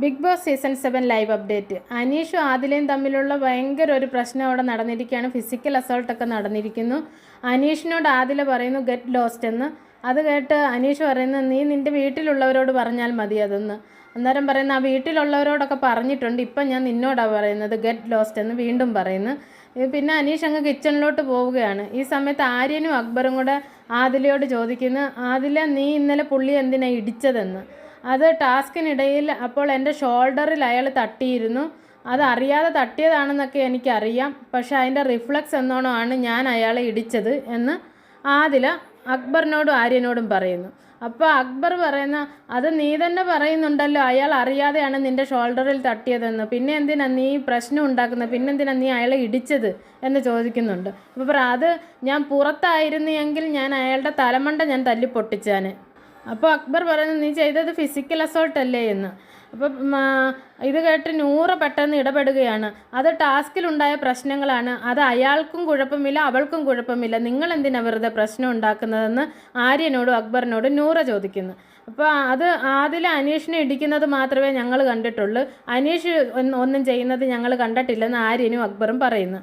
Big Boss season 7 live update. അനീഷും ആദിലയും തമ്മിലുള്ള ഭയങ്കര ഒരു പ്രശ്നം അവിടെ നടന്നിരിക്കുകയാണ്. ഫിസിക്കൽ അസോൾട്ടൊക്കെ നടന്നിരിക്കുന്നു. അനീഷിനോട് ആദില പറയുന്നു ഗെറ്റ് ലോസ്റ്റ് എന്ന്. അത് കേട്ട് അനീഷ് പറയുന്നു നീ നിൻ്റെ വീട്ടിലുള്ളവരോട് പറഞ്ഞാൽ മതി അതെന്ന്. അന്നേരം പറയുന്ന ആ വീട്ടിലുള്ളവരോടൊക്കെ പറഞ്ഞിട്ടുണ്ട്, ഇപ്പം ഞാൻ നിന്നോടാണ് പറയുന്നത് ഗെറ്റ് ലോസ്റ്റ് എന്ന് വീണ്ടും പറയുന്നു. പിന്നെ അനീഷ് അങ്ങ് കിച്ചണിലോട്ട് പോവുകയാണ്. ഈ സമയത്ത് ആര്യനും അക്ബറും കൂടെ ആദിലയോട് ചോദിക്കുന്നു, ആദില നീ ഇന്നലെ പുള്ളി എന്തിനാണ് ഇടിച്ചതെന്ന്. അത് ടാസ്കിനിടയിൽ അപ്പോൾ എൻ്റെ ഷോൾഡറിൽ അയാൾ തട്ടിയിരുന്നു. അത് അറിയാതെ തട്ടിയതാണെന്നൊക്കെ എനിക്കറിയാം, പക്ഷേ അതിൻ്റെ റിഫ്ലക്സ് എന്നോണമാണ് ഞാൻ അയാളെ ഇടിച്ചത് എന്ന് ആദില അക്ബറിനോടും ആര്യനോടും പറയുന്നു. അപ്പോൾ അക്ബർ പറയുന്ന അത് നീ തന്നെ പറയുന്നുണ്ടല്ലോ അയാൾ അറിയാതെയാണ് നിൻ്റെ ഷോൾഡറിൽ തട്ടിയതെന്ന്, പിന്നെ എന്തിനാ നീ പ്രശ്നം ഉണ്ടാക്കുന്നത്, പിന്നെ എന്തിനാ നീ അയാളെ ഇടിച്ചത് എന്ന് ചോദിക്കുന്നുണ്ട്. അപ്പോൾ അത് ഞാൻ പുറത്തായിരുന്നെങ്കിൽ ഞാൻ അയാളുടെ തലമണ്ട ഞാൻ തല്ലി പൊട്ടിച്ചാന്. അപ്പോൾ അക്ബർ പറയുന്നത് നീ ചെയ്തത് ഫിസിക്കൽ അസോൾട്ട് അല്ലേ എന്ന്. അപ്പം ഇത് കേട്ട് നൂറ പെട്ടെന്ന് ഇടപെടുകയാണ്. അത് ടാസ്കിലുണ്ടായ പ്രശ്നങ്ങളാണ്, അത് അയാൾക്കും കുഴപ്പമില്ല അവൾക്കും കുഴപ്പമില്ല, നിങ്ങൾ എന്തിനാണ് വെറുതെ പ്രശ്നം ഉണ്ടാക്കുന്നതെന്ന് ആര്യനോടും അക്ബറിനോടും നൂറ ചോദിക്കുന്നു. അപ്പോൾ അത് ആദില അനീഷിനെ ഇടിക്കുന്നത് മാത്രമേ ഞങ്ങൾ കണ്ടിട്ടുള്ളൂ, അനീഷ് ഒന്നും ചെയ്യുന്നത് ഞങ്ങൾ കണ്ടിട്ടില്ലെന്ന് ആര്യനും അക്ബറും പറയുന്നു.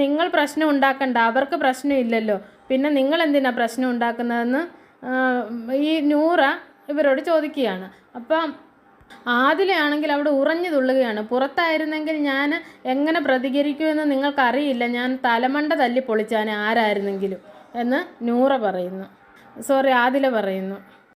നിങ്ങൾ പ്രശ്നം ഉണ്ടാക്കണ്ട, അവർക്ക് പ്രശ്നമില്ലല്ലോ, പിന്നെ നിങ്ങൾ എന്തിനാണ് പ്രശ്നം ഉണ്ടാക്കുന്നതെന്ന് ഈ നൂറ ഇവരോട് ചോദിക്കുകയാണ്. അപ്പം ആദിലയാണെങ്കിൽ അവിടെ ഉറഞ്ഞു തുള്ളുകയാണ്. പുറത്തായിരുന്നെങ്കിൽ ഞാൻ എങ്ങനെ പ്രതികരിക്കുമെന്ന് നിങ്ങൾക്കറിയില്ല, ഞാൻ തലമണ്ട തല്ലി പൊളിച്ചാൻ ആരായിരുന്നെങ്കിലും എന്ന് നൂറ പറയുന്നു, ആദില പറയുന്നു.